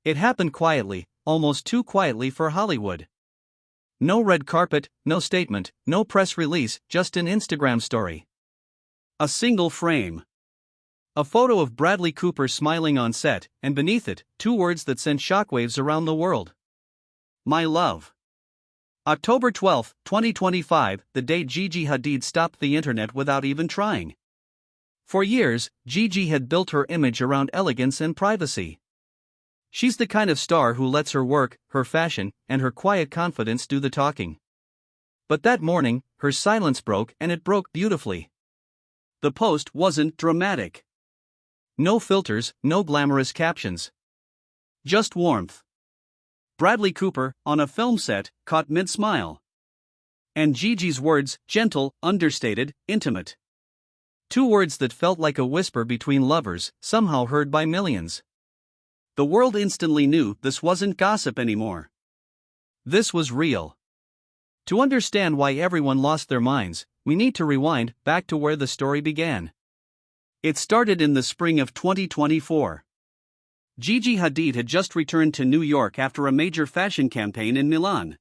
It happened quietly, almost too quietly for Hollywood. No red carpet, no statement, no press release, just an Instagram story. A single frame. A photo of Bradley Cooper smiling on set, and beneath it, two words that sent shockwaves around the world. My love. October 12, 2025, the day Gigi Hadid stopped the internet without even trying. For years, Gigi had built her image around elegance and privacy. She's the kind of star who lets her work, her fashion, and her quiet confidence do the talking. But that morning, her silence broke, and it broke beautifully. The post wasn't dramatic. No filters, no glamorous captions. Just warmth. Bradley Cooper, on a film set, caught mid-smile. And Gigi's words, gentle, understated, intimate. Two words that felt like a whisper between lovers, somehow heard by millions. The world instantly knew this wasn't gossip anymore. This was real. To understand why everyone lost their minds, we need to rewind back to where the story began. It started in the spring of 2024. Gigi Hadid had just returned to New York after a major fashion campaign in Milan.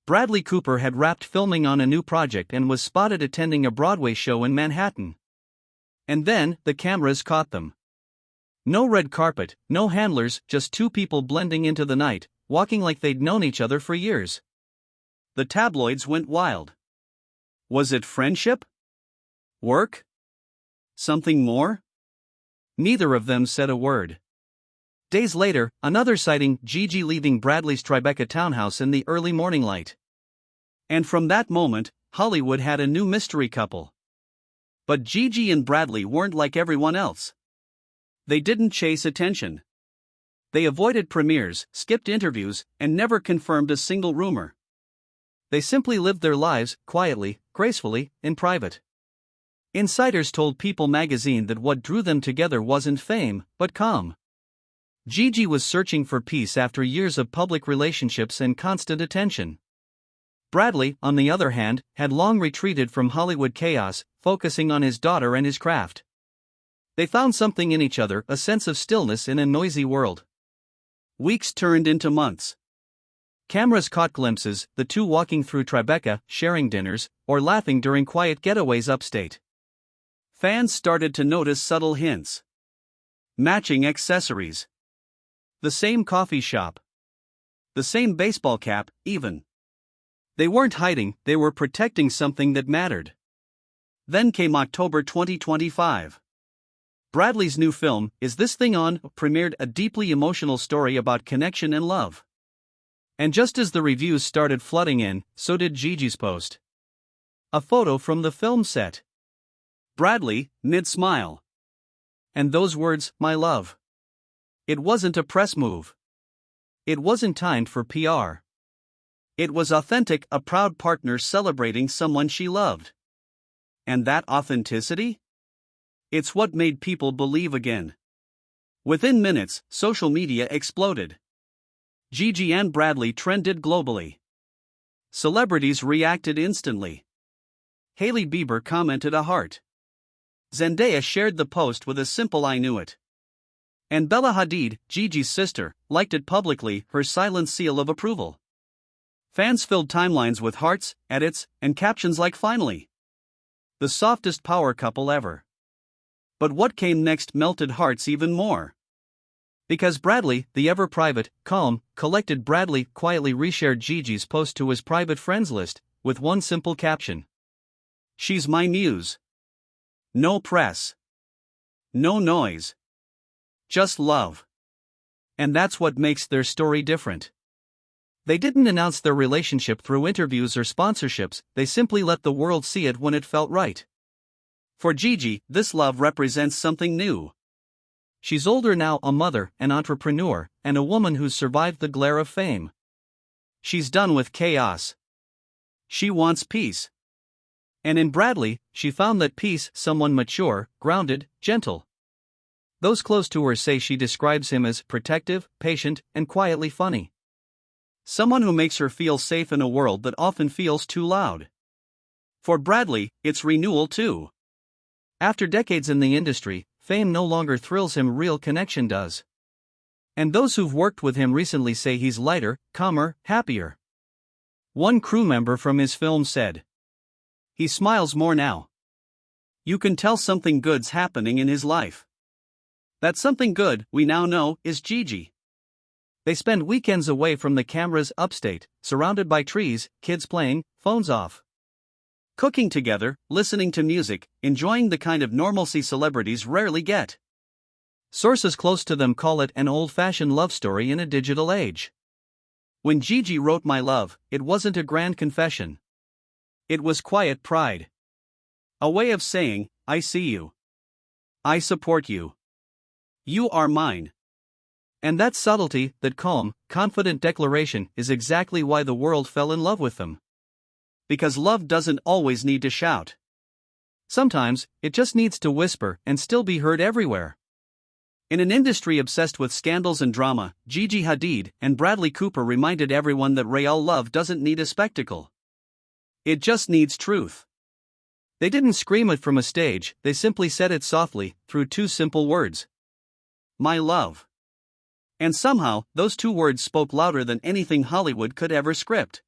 Bradley Cooper had wrapped filming on a new project and was spotted attending a Broadway show in Manhattan. And then, the cameras caught them. No red carpet, no handlers, just two people blending into the night, walking like they'd known each other for years. The tabloids went wild. Was it friendship? Work? Something more? Neither of them said a word. Days later, another sighting, Gigi leaving Bradley's Tribeca townhouse in the early morning light. And from that moment, Hollywood had a new mystery couple. But Gigi and Bradley weren't like everyone else. They didn't chase attention. They avoided premieres, skipped interviews, and never confirmed a single rumor. They simply lived their lives, quietly, gracefully, in private. Insiders told People magazine that what drew them together wasn't fame, but calm. Gigi was searching for peace after years of public relationships and constant attention. Bradley, on the other hand, had long retreated from Hollywood chaos, focusing on his daughter and his craft. They found something in each other, a sense of stillness in a noisy world. Weeks turned into months. Cameras caught glimpses, the two walking through Tribeca, sharing dinners, or laughing during quiet getaways upstate. Fans started to notice subtle hints. Matching accessories. The same coffee shop. The same baseball cap, even. They weren't hiding, they were protecting something that mattered. Then came October 2025. Bradley's new film, Is This Thing On?, premiered, a deeply emotional story about connection and love. And just as the reviews started flooding in, so did Gigi's post. A photo from the film set. Bradley, mid-smile. And those words, my love. It wasn't a press move. It wasn't timed for PR. It was authentic, a proud partner celebrating someone she loved. And that authenticity? It's what made people believe again. Within minutes, social media exploded. Gigi and Bradley trended globally. Celebrities reacted instantly. Hailey Bieber commented a heart. Zendaya shared the post with a simple I knew it. And Bella Hadid, Gigi's sister, liked it publicly, her silent seal of approval. Fans filled timelines with hearts, edits, and captions like finally. The softest power couple ever. But what came next melted hearts even more. Because Bradley, the ever-private, calm, collected Bradley quietly reshared Gigi's post to his private friends list, with one simple caption. She's my muse. No press. No noise. Just love. And that's what makes their story different. They didn't announce their relationship through interviews or sponsorships, they simply let the world see it when it felt right. For Gigi, this love represents something new. She's older now, a mother, an entrepreneur, and a woman who's survived the glare of fame. She's done with chaos. She wants peace. And in Bradley, she found that peace, someone mature, grounded, gentle. Those close to her say she describes him as protective, patient, and quietly funny. Someone who makes her feel safe in a world that often feels too loud. For Bradley, it's renewal too. After decades in the industry, fame no longer thrills him, real connection does. And those who've worked with him recently say he's lighter, calmer, happier. One crew member from his film said, "He smiles more now. You can tell something good's happening in his life." That something good, we now know, is Gigi. They spend weekends away from the cameras upstate, surrounded by trees, kids playing, phones off. Cooking together, listening to music, enjoying the kind of normalcy celebrities rarely get. Sources close to them call it an old-fashioned love story in a digital age. When Gigi wrote My Love, it wasn't a grand confession. It was quiet pride. A way of saying, I see you. I support you. You are mine. And that subtlety, that calm, confident declaration is exactly why the world fell in love with them. Because love doesn't always need to shout. Sometimes, it just needs to whisper and still be heard everywhere. In an industry obsessed with scandals and drama, Gigi Hadid and Bradley Cooper reminded everyone that real love doesn't need a spectacle. It just needs truth. They didn't scream it from a stage, they simply said it softly, through two simple words. My love. And somehow, those two words spoke louder than anything Hollywood could ever script.